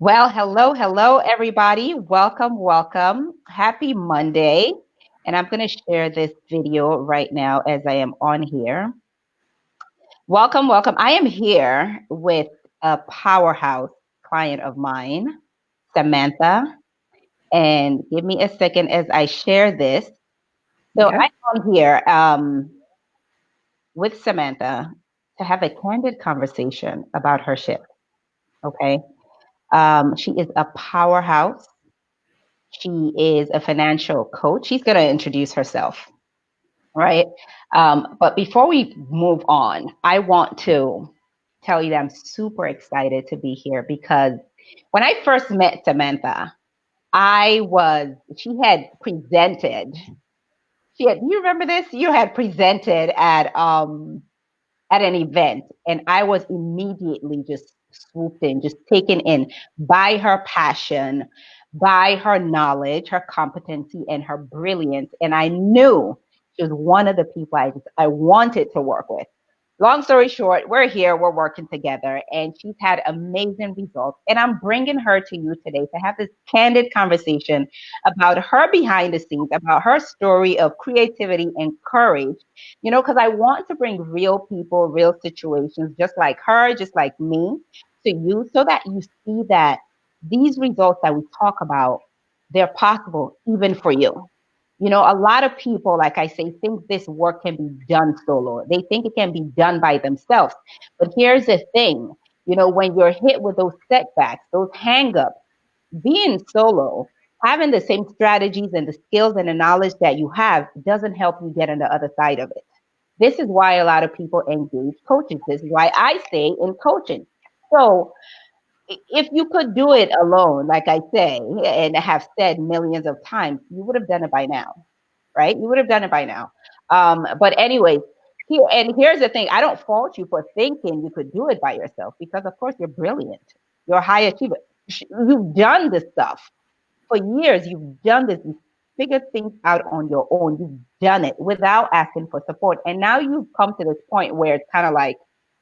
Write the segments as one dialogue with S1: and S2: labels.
S1: Well, hello, everybody. Welcome. Happy Monday. And I'm going to share this video right now as I am on here. Welcome. I am here with a powerhouse client of mine, Samantha. And give me a second as I share this. So
S2: Okay.
S1: I'm on here with Samantha to have a candid conversation about her shift. Okay. She is a powerhouse. She is a financial coach. She's going to introduce herself, right? But before we move on, I want to tell you that I'm super excited to be here because when I first met Samantha, she had presented, do you remember this? You had presented at an event, and I was immediately just swooped in, just taken in by her passion, by her knowledge, her competency, and her brilliance. And I knew she was one of the people I wanted to work with. Long story short, we're here, we're working together, and she's had amazing results. And I'm bringing her to you today to have this candid conversation about her behind the scenes, about her story of creativity and courage, because I want to bring real people, real situations, just like her, just like me, to you so that you see that these results that we talk about, they're possible even for you. A lot of people, like I say, think this work can be done solo. They think it can be done by themselves. But here's the thing, when you're hit with those setbacks, those hangups, being solo, having the same strategies and the skills and the knowledge that you have doesn't help you get on the other side of it. This is why a lot of people engage coaches. This is why I stay in coaching. So if you could do it alone, like I say, and have said millions of times, you would have done it by now, right? You would have done it by now. But anyways, here's the thing. I don't fault you for thinking you could do it by yourself because, of course, you're brilliant. You're a high achiever. You've done this stuff for years. You've done this. You've figured things out on your own. You've done it without asking for support. And now you've come to this point where it's kind of like,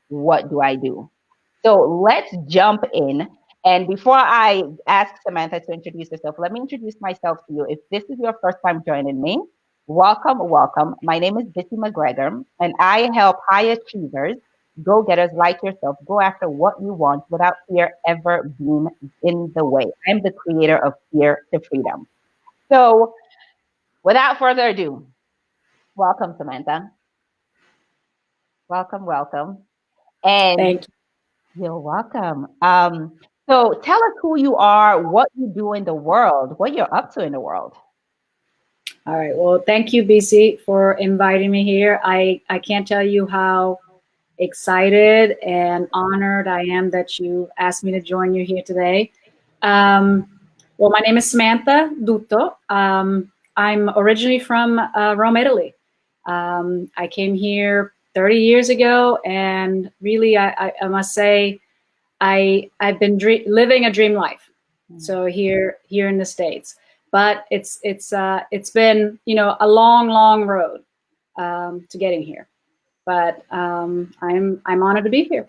S1: what do I do? So let's jump in. And before I ask Samantha to introduce herself, let me introduce myself to you. If this is your first time joining me, welcome. My name is Bissy McGregor, and I help high achievers, go getters like yourself, go after what you want without fear ever being in the way. I'm the creator of Fear to Freedom. So without further ado, welcome, Samantha. Welcome. And
S2: Thank you.
S1: you're welcome. So tell us who you are, what you do in the world, what you're up to in the world.
S2: All right. Well, thank you, BC, for inviting me here. I can't tell you how excited and honored I am that you asked me to join you here today. Um, well, my name is Samantha Dutto. I'm originally from Rome, Italy. I came here 30 years ago, and really, I must say, I've been living a dream life. So here in the States, but it's been a long road to getting here. But I'm honored to be here.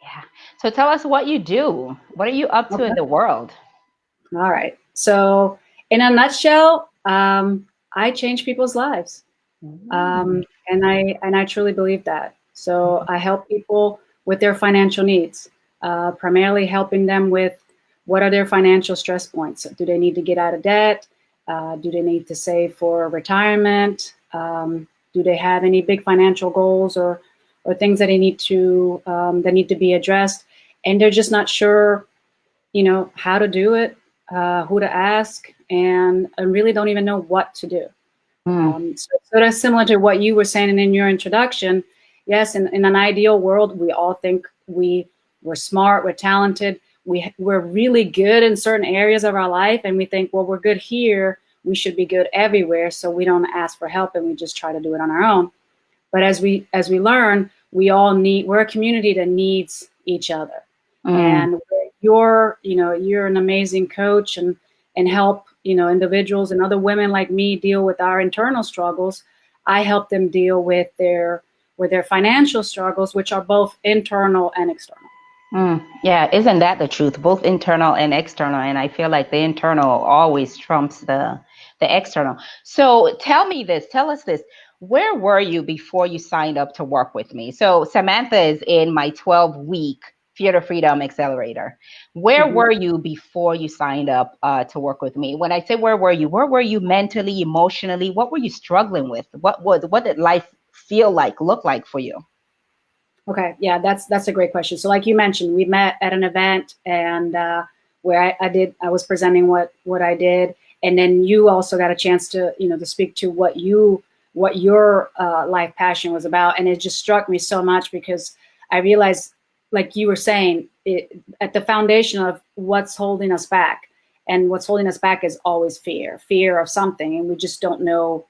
S1: Yeah. So tell us what you do. What are you up to in
S2: Okay.
S1: the world?
S2: All right. So in a nutshell, I change people's lives,
S1: Mm.
S2: and I truly believe that. So I help people with their financial needs, primarily helping them with what are their financial stress points. Do they need to get out of debt? Do they need to save for retirement? Do they have any big financial goals or things that need to be addressed? And they're just not sure, how to do it, who to ask, and really don't even know what to do.
S1: Mm.
S2: So that's similar to what you were saying in your introduction. Yes, in an ideal world, we all think we're smart, we're talented, we're really good in certain areas of our life, and we think, well, we're good here, we should be good everywhere. So we don't ask for help, and we just try to do it on our own. But as we learn, we're a community that needs each other.
S1: Mm.
S2: And you're an amazing coach and help, individuals and other women like me deal with our internal struggles. I help them deal with their financial struggles, which are both internal and external.
S1: Yeah, isn't that the truth? Both internal and external, and I feel like the internal always trumps the external. So tell us this. Where were you before you signed up to work with me? So Samantha is in my 12-week Fear to Freedom Accelerator. Where
S2: Mhm.
S1: were you before you signed up to work with me? When I say where were you? Where were you mentally, emotionally? What were you struggling with? What did life feel like, look like for you?
S2: Okay, yeah, that's a great question. So, like you mentioned, we met at an event, and where I was presenting what I did, and then you also got a chance to to speak to what your life passion was about, and it just struck me so much because I realized, like you were saying, at the foundation of what's holding us back, and what's holding us back is always fear of something, and we just don't know.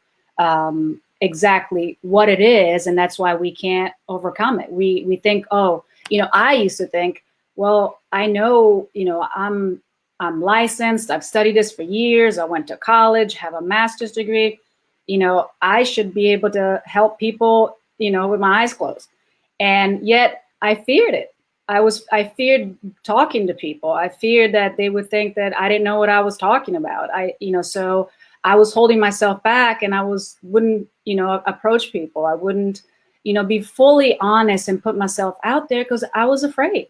S2: Exactly what it is, and that's why we can't overcome it. We think, oh, I used to think, well, I know, I'm licensed, I've studied this for years, I went to college, have a master's degree, I should be able to help people, with my eyes closed. And yet I feared it. I feared talking to people. I feared that they would think that I didn't know what I was talking about. So I was holding myself back, and wouldn't, approach people. I wouldn't, be fully honest and put myself out there because I was afraid.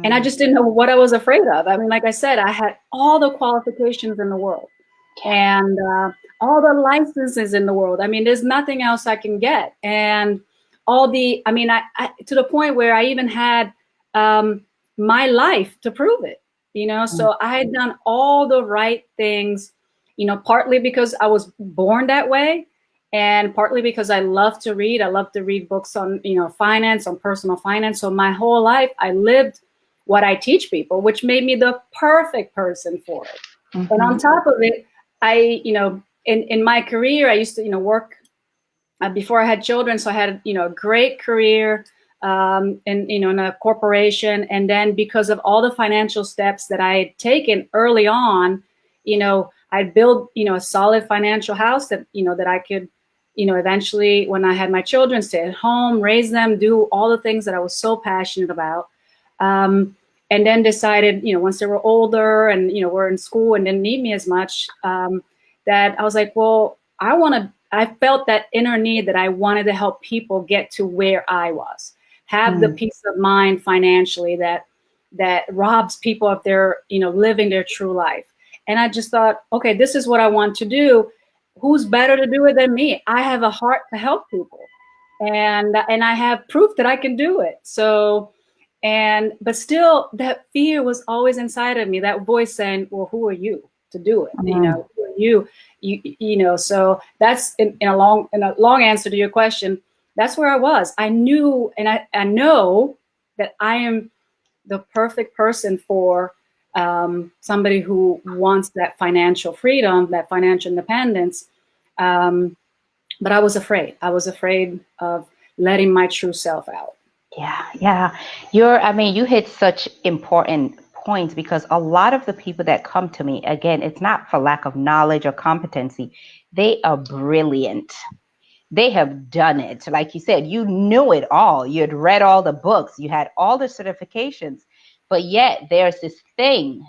S2: And I
S1: Mm,
S2: just didn't know what I was afraid of. I mean, like I said, I had all the qualifications in the world, and all the licenses in the world. I mean, there's nothing else I can get. And I mean, I to the point where I even had my life to prove it,
S1: mm,
S2: So I had done all the right things, partly because I was born that way, and partly because I love to read. I love to read books on, finance, on personal finance. So my whole life I lived what I teach people, which made me the perfect person for it. And on
S1: mhm.
S2: top of it, in my career, I used to, work before I had children. So I had, a great career in a corporation. And then because of all the financial steps that I had taken early on, I'd build, a solid financial house that, that I could, eventually when I had my children, stay at home, raise them, do all the things that I was so passionate about. And then decided, once they were older and, were in school and didn't need me as much, that I was like, well, I felt that inner need that I wanted to help people get to where I was, have the
S1: Mm,
S2: peace of mind financially that robs people of their, living their true life. And I just thought, okay, this is what I want to do. Who's better to do it than me? I have a heart to help people, and I have proof that I can do it. So, but still that fear was always inside of me, that voice saying, well, who are you to do it?
S1: mm.
S2: Who are you? So that's in a long answer to your question. That's where I was. I knew, and I know that I am the perfect person for somebody who wants that financial freedom, that financial independence. Um, but I was afraid. I was afraid of letting my true self out.
S1: Yeah, yeah. I mean, you hit such important points because a lot of the people that come to me, again, it's not for lack of knowledge or competency. They are brilliant. They have done it. Like you said, you knew it all. You had read all the books, you had all the certifications, but yet there's this thing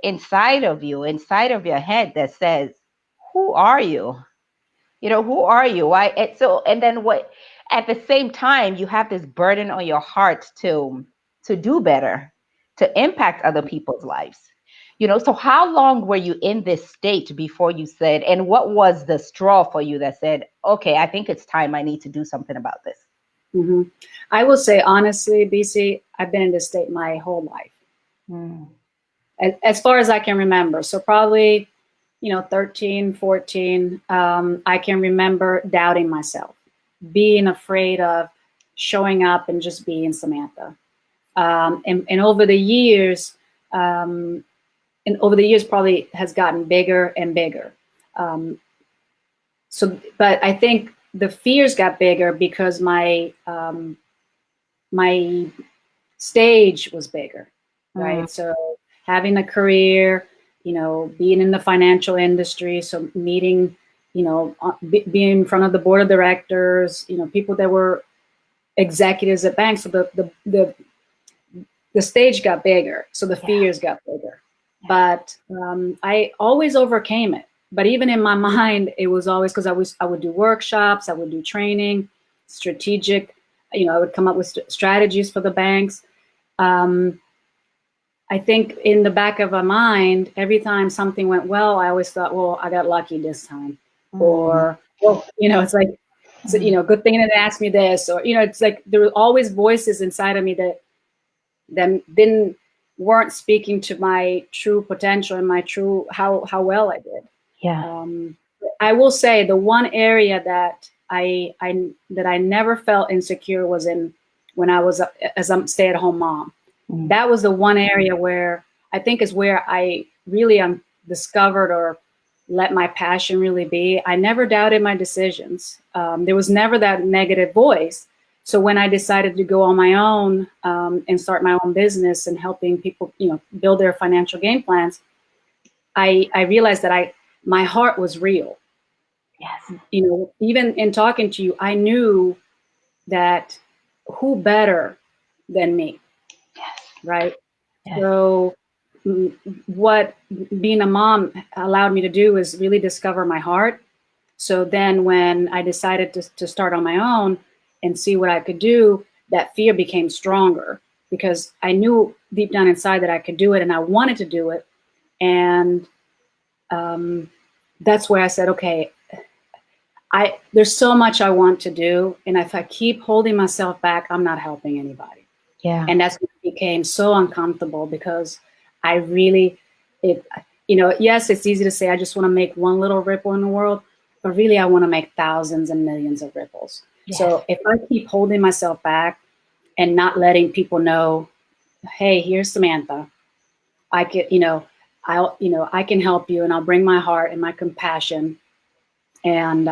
S1: inside of you, inside of your head that says, who are you? Who are you? Why? And then what? At the same time, you have this burden on your heart to do better, to impact other people's lives. So how long were you in this state before you said, and what was the straw for you that said, okay, I think it's time I need to do something about this?
S2: hmm I will say honestly, BC, I've been in this state my whole life,
S1: Mm,
S2: as far as I can remember. So probably, 13, 14, I can remember doubting myself, being afraid of showing up and just being Samantha. And over the years, probably has gotten bigger and bigger. Um, but I think the fears got bigger because my stage was bigger,
S1: mm,
S2: right? So having a career, being in the financial industry, so meeting, being in front of the board of directors, people that were executives at banks. So the the stage got bigger, so the fears got bigger. But I always overcame it. But even in my mind, it was always because I would do workshops, I would do training, strategic. I would come up with strategies for the banks. I think in the back of my mind, every time something went well, I always thought, well, I got lucky this time, or well, it's like, good thing they didn't ask me this, or it's like there were always voices inside of me that weren't speaking to my true potential and my true how well I did.
S1: Yeah.
S2: I will say the one area that I never felt insecure was in when I was as a stay-at-home mom. That was the one area where I think is where I really discovered or let my passion really be. I never doubted my decisions. There was never that negative voice. So when I decided to go on my own and start my own business and helping people, build their financial game plans, I realized that my heart was real.
S1: Yes.
S2: Even in talking to you, I knew that who better than me, right?
S1: Yes.
S2: So what being a mom allowed me to do is really discover my heart. So then when I decided to start on my own and see what I could do, that fear became stronger because I knew deep down inside that I could do it and I wanted to do it. And that's where I said, okay, there's so much I want to do. And if I keep holding myself back, I'm not helping anybody.
S1: Yeah.
S2: And that's when it became so uncomfortable because I really, yes, it's easy to say, I just want to make one little ripple in the world, but really I want to make thousands and millions of ripples. Yes. So if I keep holding myself back and not letting people know, hey, here's Samantha, I could, I can help you and I'll bring my heart and my compassion. And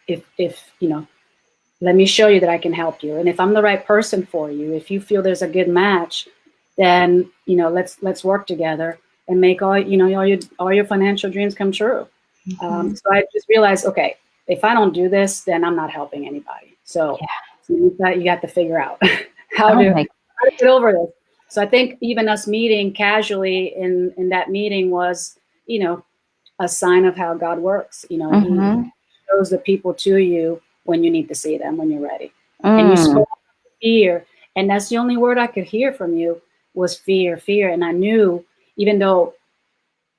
S2: if let me show you that I can help you. And if I'm the right person for you, if you feel there's a good match, then, let's work together and make all your financial dreams come true. So I just realized, okay, if I don't do this, then I'm not helping anybody. So you got to figure out how to get over this. So I think even us meeting casually in that meeting was, a sign of how God works. He shows the people to you when you need to see them, when you're ready. And you spoke fear. And that's the only word I could hear from you was fear. And I knew, even though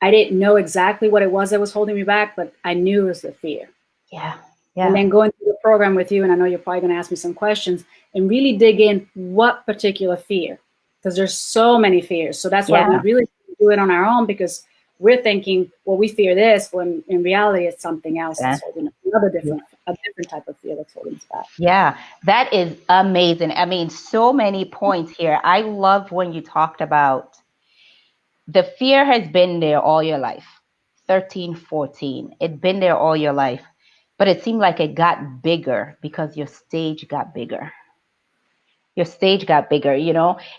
S2: I didn't know exactly what it was that was holding me back, but I knew it was the fear.
S1: Yeah.
S2: And then going through the program with you, and I know you're probably going to ask me some questions, and really dig in what particular fear, because there's so many fears. So that's why we really do it on our own, because we're thinking, well, we fear this, when in reality it's something else that's holding us, a different type of fear that's holding us back.
S1: Yeah, that is amazing. I mean, so many points here. I love when you talked about the fear has been there all your life, 13, 14. It's been there all your life, but it seemed like it got bigger because your stage got bigger. Your stage got bigger,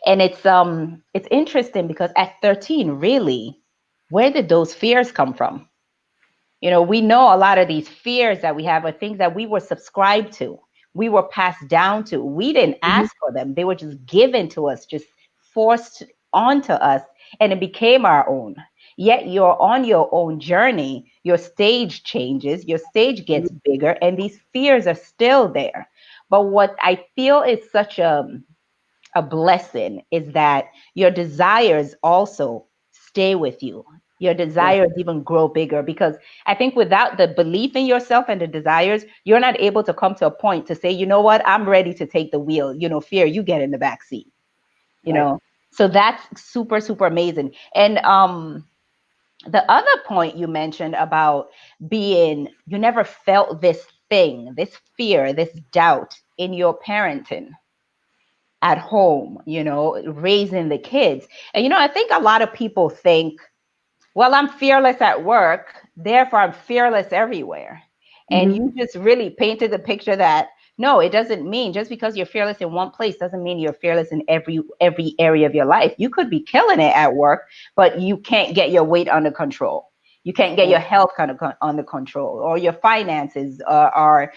S1: and it's interesting because at 13, really, where did those fears come from? We know a lot of these fears that we have are things that we were subscribed to. We were passed down to. We didn't ask for them. They were just given to us, just forced onto us, and it became our own. Yet you're on your own journey. Your stage changes, your stage gets bigger, and these fears are still there. But what I feel is such a blessing is that your desires also stay with you. Your desires even grow bigger, because I think without the belief in yourself and the desires, you're not able to come to a point to say, you know what, I'm ready to take the wheel. Fear, you get in the back seat. So that's super, super amazing. And the other point you mentioned about you never felt this thing, this fear, this doubt in your parenting at home, raising the kids. And, I think a lot of people think, well, I'm fearless at work, therefore I'm fearless everywhere. And you just really painted the picture that, no, it doesn't mean just because you're fearless in one place doesn't mean you're fearless in every area of your life. You could be killing it at work, but you can't get your weight under control. You can't get your health under control, or your finances are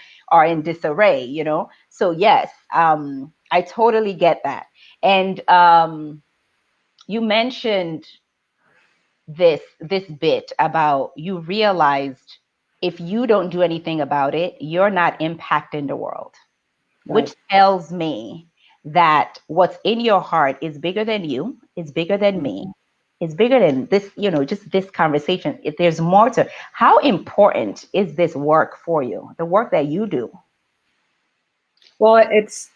S1: in disarray, So yes, I totally get that. And you mentioned this bit about you realized if you don't do anything about it, you're not impacting the world,
S2: Right.
S1: which tells me that what's in your heart is bigger than you, is bigger than me,
S2: Mhm.
S1: is bigger than this, just this conversation. If there's more to how important is this work for you, the work that you do?
S2: Well, it's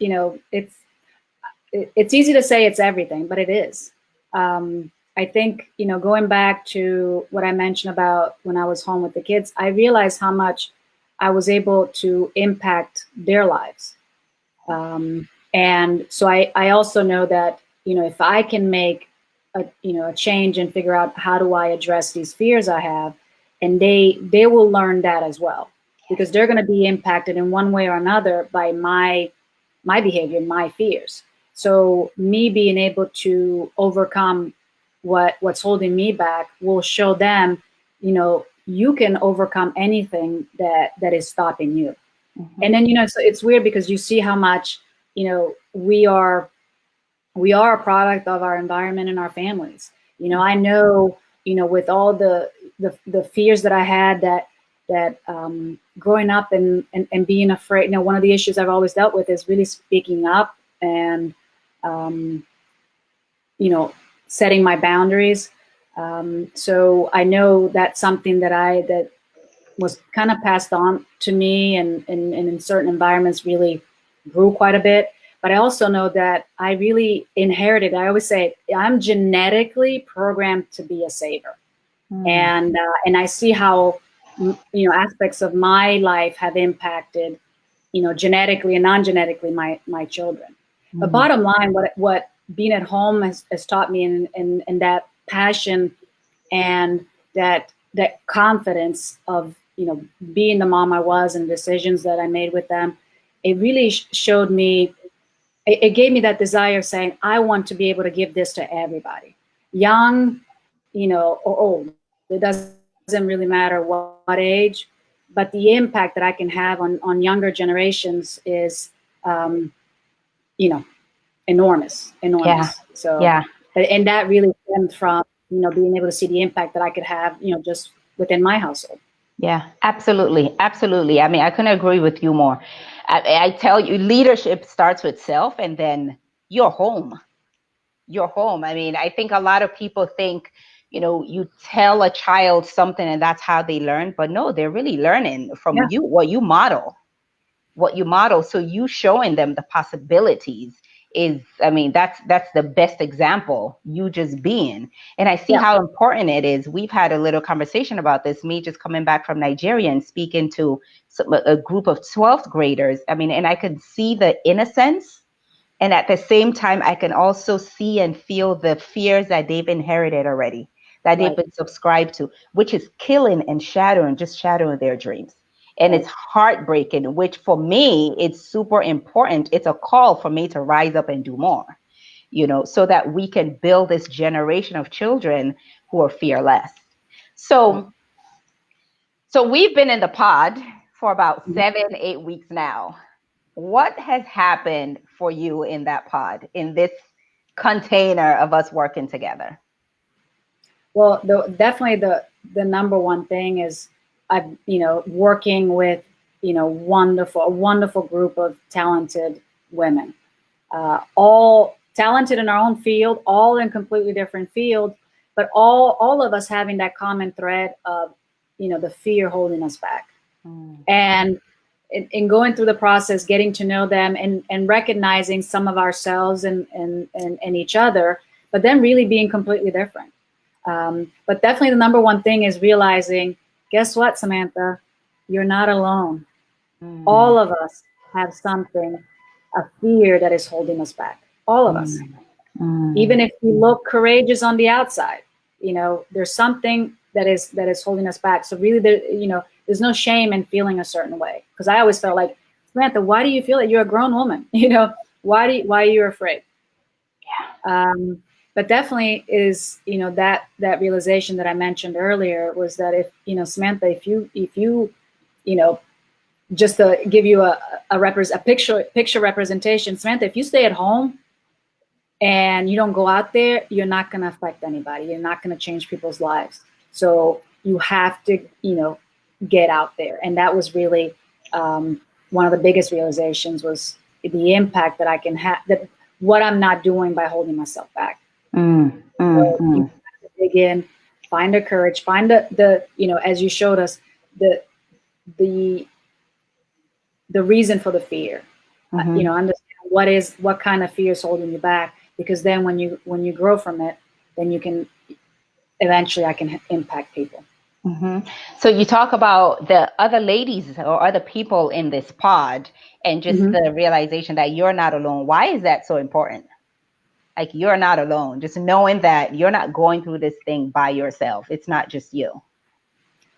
S2: easy to say it's everything, but it is. I think, going back to what I mentioned about when I was home with the kids, I realized how much I was able to impact their lives. And so I also know that, if I can make a change and figure out how do I address these fears I have, and they will learn that as well, because they're going to be impacted in one way or another by my behavior, my fears. So me being able to overcome what's holding me back will show them, you can overcome anything that is stopping you.
S1: Mm-hmm.
S2: And then, so it's weird because you see how much, we are a product of our environment and our families. I know, with all the fears that I had, that growing up and being afraid. One of the issues I've always dealt with is really speaking up and um, setting my boundaries. So I know that's something that was kind of passed on to me, and in certain environments really grew quite a bit. But I also know that I really inherited. I always say I'm genetically programmed to be a saver,
S1: Mm.
S2: and I see how aspects of my life have impacted, genetically and non-genetically, my children. But
S1: Mm.
S2: bottom line, what being at home has taught me, and that passion and that confidence of being the mom I was and decisions that I made with them, it really showed me. It gave me that desire of saying I want to be able to give this to everybody, young, or old. It doesn't really matter what age, but the impact that I can have on younger generations is, um, you know,
S1: Yeah.
S2: enormous. So,
S1: Yeah.
S2: and that really stemmed from, being able to see the impact that I could have, just within my household.
S1: Yeah, absolutely. Absolutely. I mean, I couldn't agree with you more. I tell you, leadership starts with self and then your home. Your home. I mean, I think a lot of people think, you tell a child something and that's how they learn, but no, they're really learning from
S2: Yeah,
S1: you, what you model. So you showing them the possibilities is, I mean, that's the best example, you just being. And I see
S2: yeah,
S1: how important it is. We've had a little conversation about this, me just coming back from Nigeria and speaking to a group of 12th graders. I mean, and I could see the innocence, and at the same time, I can also see and feel the fears that they've inherited already, that they've
S2: right,
S1: been subscribed to, which is killing and shadowing their dreams. And it's
S2: right,
S1: heartbreaking, which for me, it's super important. It's a call for me to rise up and do more, so that we can build this generation of children who are fearless.
S2: right.
S1: So we've been in the pod for about
S2: Mhm.
S1: 7, 8 weeks now. What has happened for you in that pod, in this container of us working together?
S2: Well, definitely the number one thing is I've working with a wonderful group of talented women, all talented in our own field, all in completely different fields, but all of us having that common thread of the fear holding us back.
S1: Mm.
S2: And in going through the process, getting to know them, and recognizing some of ourselves and each other, but then really being completely different. But definitely the number one thing is realizing, guess what, Samantha? You're not alone.
S1: Mm.
S2: All of us have something, a fear that is holding us back. All of us.
S1: Mm. Mm.
S2: Even if we look courageous on the outside, there's something that is holding us back. So really, there's no shame in feeling a certain way. Because I always felt like, Samantha, why do you feel that? You're a grown woman. Why are you afraid? Um, but definitely is, that realization that I mentioned earlier was that if, Samantha, if you, you know, just to give you a picture representation, Samantha, if you stay at home and you don't go out there, you're not going to affect anybody. You're not going to change people's lives. So you have to, get out there. And that was really one of the biggest realizations, was the impact that I can have, that what I'm not doing by holding myself back. So you have to dig in, find the courage, find the as you showed us, the the the reason for the fear. Understand what kind of fear is holding you back, because then when you grow from it, then you can eventually I can impact people.
S1: So you talk about the other ladies or other people in this pod, and just the realization that you're not alone. Why is that so important? Like, you're not alone, just knowing that you're not going through this thing by yourself. It's not just you.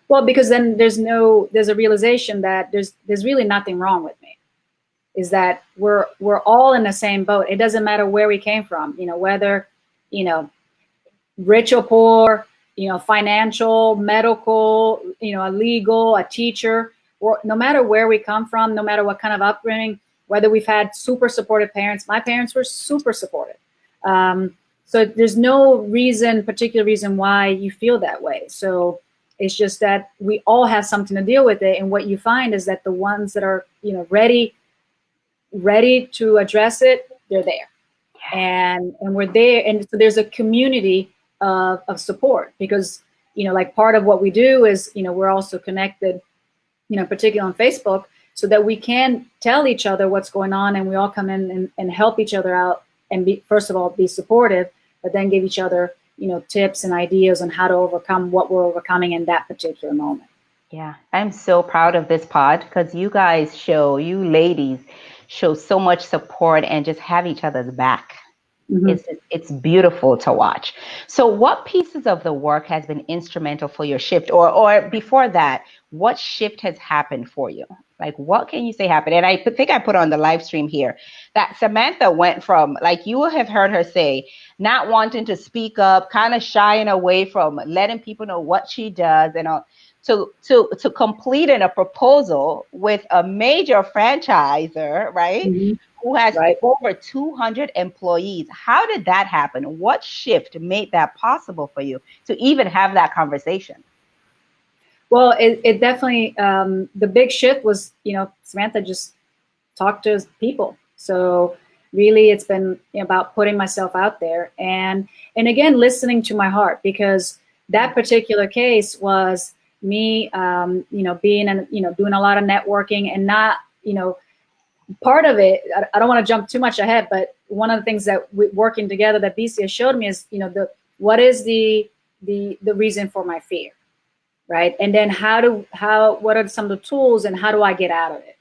S2: Well, because then there's a realization that there's really nothing wrong with me. Is that we're all in the same boat. It doesn't matter where we came from, whether, rich or poor, financial, medical, a legal, a teacher, or no matter where we come from, no matter what kind of upbringing, whether we've had super supportive parents. My parents were super supportive. So there's no particular reason why you feel that way. So it's just that we all have something to deal with it. And what you find is that the ones that are, ready to address it, they're there. And we're there. And so there's a community of support, because, like part of what we do is, we're also connected, particularly on Facebook, so that we can tell each other what's going on, and we all come in and help each other out, and first of all, be supportive, but then give each other, tips and ideas on how to overcome what we're overcoming in that particular moment.
S1: Yeah, I'm so proud of this pod, because you ladies show so much support and just have each other's back. It's beautiful to watch. So what pieces of the work has been instrumental for your shift, or before that, what shift has happened for you? Like, what can you say happened? And I think I put on the live stream here that Samantha went from, like you have heard her say, not wanting to speak up, kind of shying away from letting people know what she does, and all, to completing a proposal with a major franchisor, right? Who has over 200 employees. How did that happen? What shift made that possible for you to even have that conversation?
S2: Well, it definitely, the big shift was, Samantha just talked to people. So really it's been about putting myself out there, and again, listening to my heart, because that particular case was me, being, doing a lot of networking, and not, part of it, I don't want to jump too much ahead, but one of the things that working together that BC has showed me is, what is the reason for my fear, right? And then what are some of the tools, and how do I get out of it?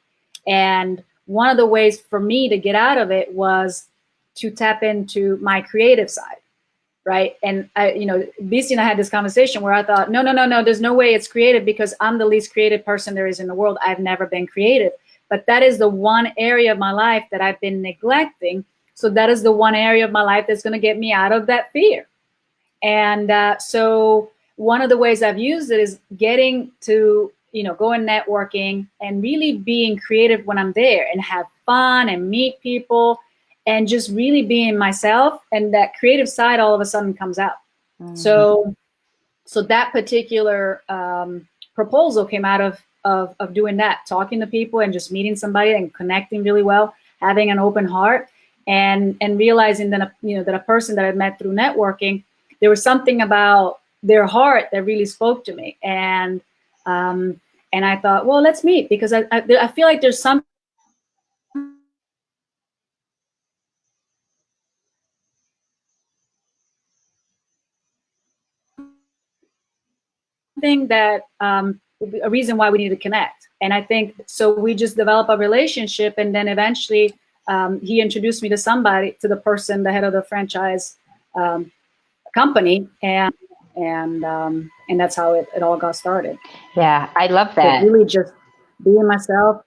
S2: And one of the ways for me to get out of it was to tap into my creative side, right? And BC and I had this conversation where I thought, no, there's no way it's creative, because I'm the least creative person there is in the world. I've never been creative. But that is the one area of my life that I've been neglecting. So that is the one area of my life that's going to get me out of that fear. And so one of the ways I've used it is getting to, go and networking and really being creative when I'm there, and have fun and meet people, and just really being myself. And that creative side all of a sudden comes out. So that particular proposal came out of doing that, talking to people and just meeting somebody and connecting really well, having an open heart, and realizing that that a person that I met through networking, there was something about their heart that really spoke to me, and I thought, well, let's meet, because I feel like there's something that a reason why we need to connect. And I think so we just develop a relationship, and then eventually he introduced me to the person, the head of the franchise company, and that's how it all got started.
S1: Yeah, I love that.
S2: So really just being myself.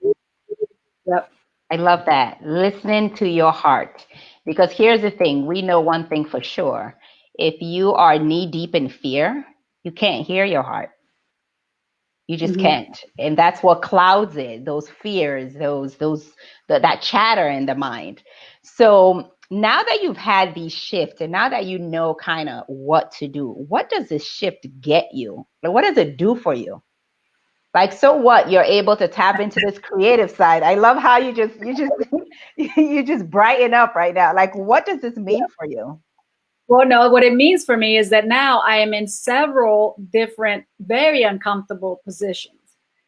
S2: Yep.
S1: I love that. Listening to your heart. Because here's the thing, we know one thing for sure. If you are knee deep in fear, you can't hear your heart. You just can't. And that's what clouds it, those fears, that chatter in the mind. So Now that you've had these shifts and now that you know kind of what to do, what does this shift get you? Like, what does it do for you? Like, so what? You're able to tap into this creative side. I love how you just brighten up right now. Like, what does this mean for you?
S2: Well, no, what it means for me is that now I am in several different, very uncomfortable positions.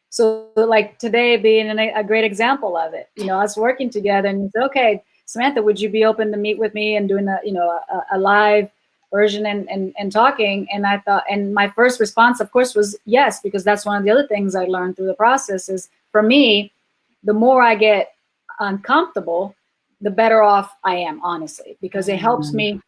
S2: So, like today being a great example of it, us working together and you say, okay, Samantha, would you be open to meet with me and doing a live version and talking? And I thought, and my first response, of course, was yes, because that's one of the other things I learned through the process is for me, the more I get uncomfortable, the better off I am, honestly, because it helps me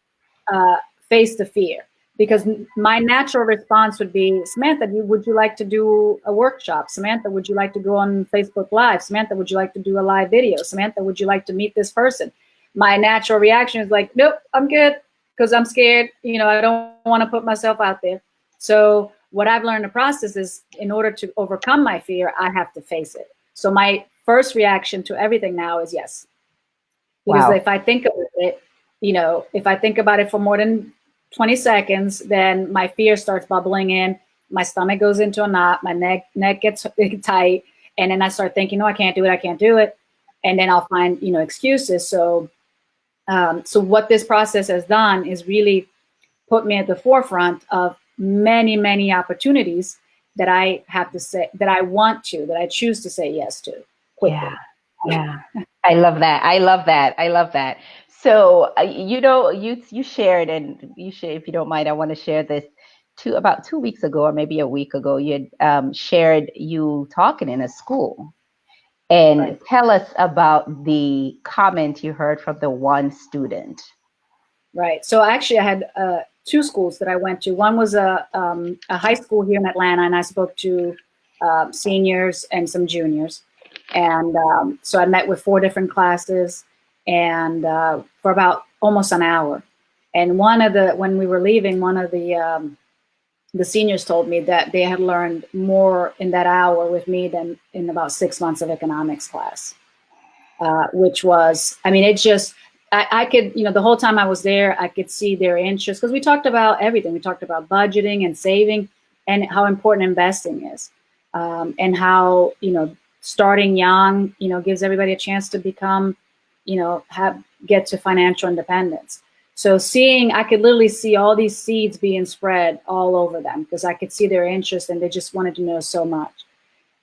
S2: face the fear. Because my natural response would be, Samantha, would you like to do a workshop? Samantha, would you like to go on Facebook Live? Samantha, would you like to do a live video? Samantha, would you like to meet this person? My natural reaction is like, nope, I'm good, because I'm scared. I don't want to put myself out there. So what I've learned in the process is in order to overcome my fear, I have to face it. So my first reaction to everything now is yes. Because
S1: Wow.
S2: if I think about it, if I think about it for more than 20 seconds, then my fear starts bubbling in. My stomach goes into a knot. My neck gets tight. And then I start thinking, no, I can't do it. I can't do it. And then I'll find, excuses. So what this process has done is really put me at the forefront of many, many opportunities that I have to say, that I choose to say yes to
S1: Yeah.
S2: quickly.
S1: Yeah. I love that. I love that. I love that. So, you shared, and you share, if you don't mind, I want to share this. About 2 weeks ago, or maybe a week ago, you had shared you talking in a school. And
S2: Right.
S1: tell us about the comment you heard from the one student.
S2: Right. So actually, I had two schools that I went to. One was a high school here in Atlanta, and I spoke to seniors and some juniors. And so I met with four different classes, and for about almost an hour. And when we were leaving, one of the seniors told me that they had learned more in that hour with me than in about 6 months of economics class. Which was, I mean, it just, I could, the whole time I was there, I could see their interest because we talked about everything. We talked about budgeting and saving and how important investing is, and how, starting young, gives everybody a chance to become, get to financial independence. So I could literally see all these seeds being spread all over them because I could see their interest and they just wanted to know so much.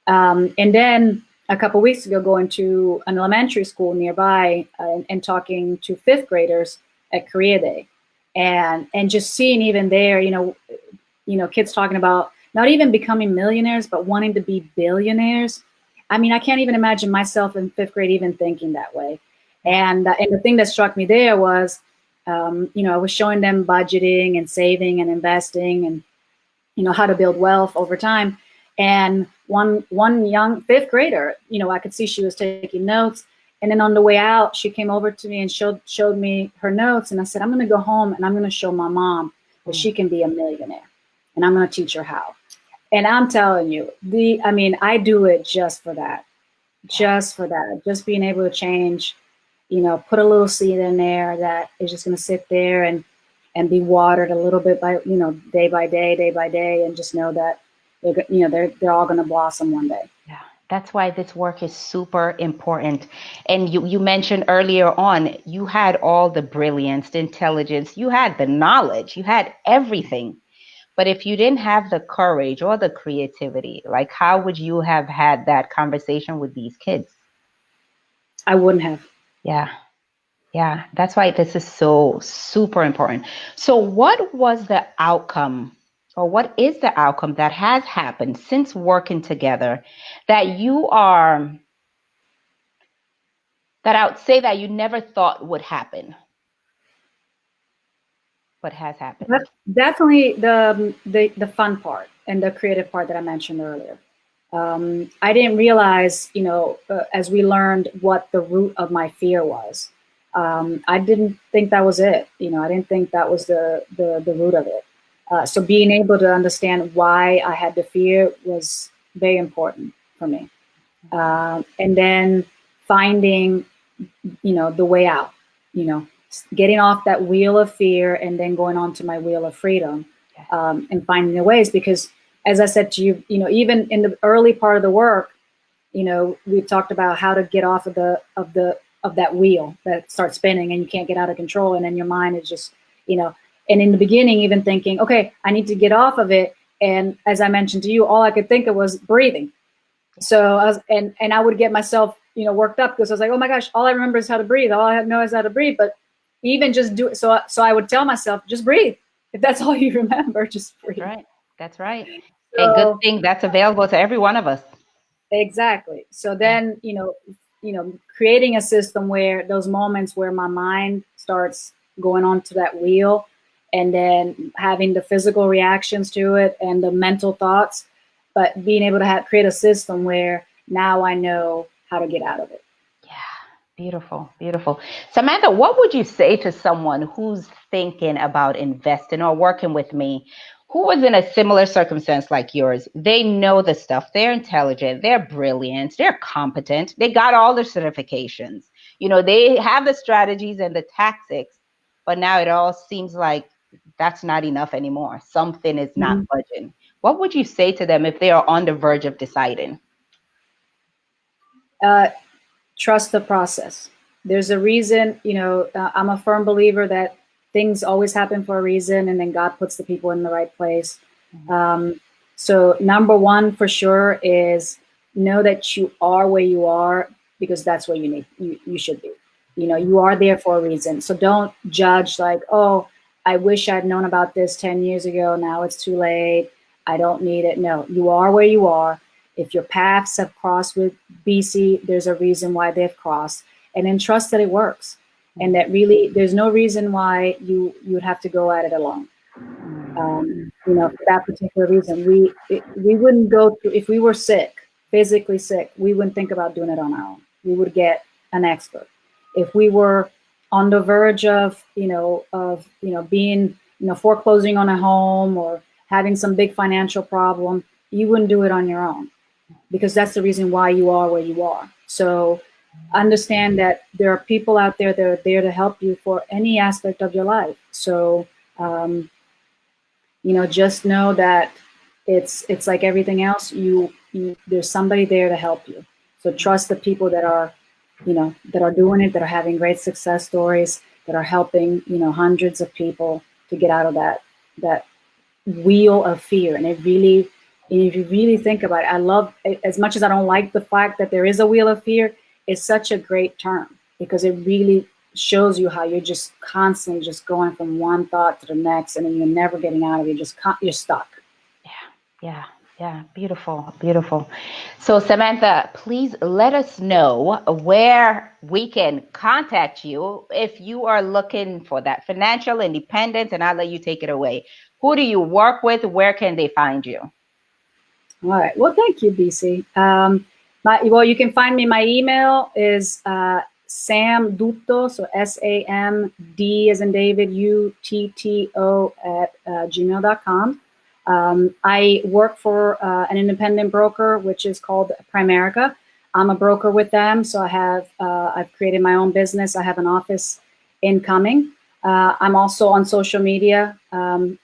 S2: And then a couple of weeks ago, going to an elementary school nearby and talking to fifth graders at Career Day, and just seeing even there, kids talking about not even becoming millionaires, but wanting to be billionaires. I mean, I can't even imagine myself in fifth grade even thinking that way. And the thing that struck me there was, I was showing them budgeting and saving and investing and how to build wealth over time. And one young fifth grader, I could see she was taking notes. And then on the way out, she came over to me and showed me her notes. And I said, I'm going to go home and I'm going to show my mom that she can be a millionaire. And I'm going to teach her how. And I'm telling you, I do it just for that. Just for that. Just being able to change, put a little seed in there that is just going to sit there and be watered a little bit by, day by day, and just know that they're all going to blossom one day.
S1: Yeah, that's why this work is super important. And you mentioned earlier on, you had all the brilliance, the intelligence, you had the knowledge, you had everything. But if you didn't have the courage or the creativity, like how would you have had that conversation with these kids?
S2: I wouldn't have.
S1: Yeah. Yeah, that's why this is so super important. So, what was the outcome, or what is the outcome that has happened since working together that that I would say that you never thought would happen, but has happened?
S2: Definitely the fun part and the creative part that I mentioned earlier. I didn't realize, as we learned what the root of my fear was. I didn't think that was it. I didn't think that was the root of it. So being able to understand why I had the fear was very important for me. And then finding, the way out, getting off that wheel of fear and then going on to my wheel of freedom,
S1: Yes.
S2: and finding the ways. Because as I said to you, even in the early part of the work, we talked about how to get off of that wheel that starts spinning and you can't get out of control. And then your mind is just, and in the beginning, even thinking, okay, I need to get off of it. And as I mentioned to you, all I could think of was breathing. So and I would get myself, worked up because I was like, oh my gosh, all I remember is how to breathe. All I know is how to breathe. But even just do it. So I would tell myself, just breathe. If that's all you remember, just breathe.
S1: That's right. That's right. A good
S2: So
S1: thing that's available to every one of us.
S2: exactly. So
S1: Yeah.
S2: then, creating a system where those moments where my mind starts going onto that wheel and then having the physical reactions to it and the mental thoughts, but being able to create a system where now I know how to get out of it.
S1: Yeah. Beautiful. Beautiful. Samantha, what would you say to someone who's thinking about investing or working with me, who was in a similar circumstance like yours? They know the stuff. They're intelligent. They're brilliant. They're competent. They got all the certifications. They have the strategies and the tactics, but now it all seems like that's not enough anymore. Something is not
S2: Mm-hmm.
S1: budging. What would you say to them if they are on the verge of deciding?
S2: Trust the process. There's a reason, I'm a firm believer that things always happen for a reason, and then God puts the people in the right place.
S1: Mhm.
S2: So number one for sure is know that you are where you are because that's where you should be. You are there for a reason. So don't judge like, oh, I wish I'd known about this 10 years ago. Now it's too late. I don't need it. No, you are where you are. If your paths have crossed with BC, there's a reason why they've crossed. And then trust that it works. And that really, there's no reason why you would have to go at it alone. For that particular reason, we wouldn't go through, if we were sick, physically sick, we wouldn't think about doing it on our own. We would get an expert. If we were on the verge of being foreclosing on a home or having some big financial problem, you wouldn't do it on your own because that's the reason why you are where you are. So understand that there are people out there that are there to help you for any aspect of your life. So just know that it's like everything else. There's somebody there to help you. So trust the people that are doing it, that are having great success stories, that are helping hundreds of people to get out of that wheel of fear. And if you really think about it, I love, as much as I don't like the fact that there is a wheel of fear, it's such a great term because it really shows you how you're just constantly just going from one thought to the next, and then you're never getting out of it. You're stuck.
S1: Yeah, yeah, beautiful, beautiful. So, Samantha, please let us know where we can contact you if you are looking for that financial independence, and I'll let you take it away. Who do you work with? Where can they find you?
S2: All right. Well, thank you, BC. You can find me. My email is Sam Dutto, so SAMD as in David, UTTO at gmail.com. I work for an independent broker, which is called Primerica. I'm a broker with them, so I've created my own business. I have an office in Cumming. I'm also on social media,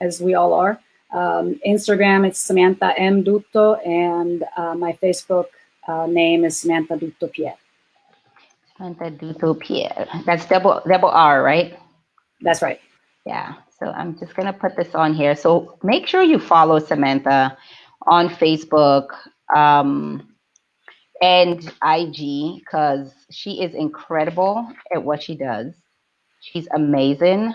S2: as we all are. Instagram, it's Samantha M. Dutto, and my Facebook name is Samantha Dutto Pierre.
S1: Samantha Dutto Pierre. That's double R, right?
S2: That's right.
S1: Yeah. So I'm just gonna put this on here. So make sure you follow Samantha on Facebook. And IG because she is incredible at what she does. She's amazing.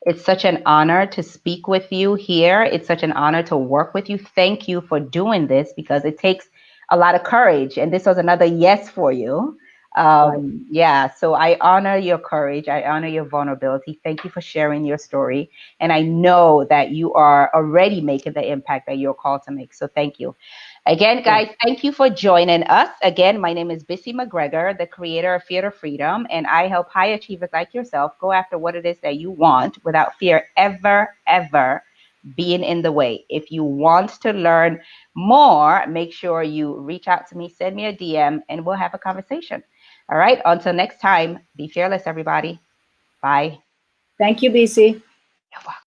S1: It's such an honor to speak with you here. It's such an honor to work with you. Thank you for doing this because it takes a lot of courage. And this was another yes for you.
S2: Right.
S1: Yeah, so I honor your courage. I honor your vulnerability. Thank you for sharing your story. And I know that you are already making the impact that you're called to make. So thank you. Again,
S2: Yeah.
S1: guys, thank you for joining us. Again, my name is Bissy McGregor, the creator of Fear to Freedom, and I help high achievers like yourself go after what it is that you want without fear ever being in the way. If you want to learn more, make sure you reach out to me, send me a DM, and we'll have a conversation. All right, until next time, be fearless, everybody. Bye.
S2: Thank you, BC.
S1: You're welcome.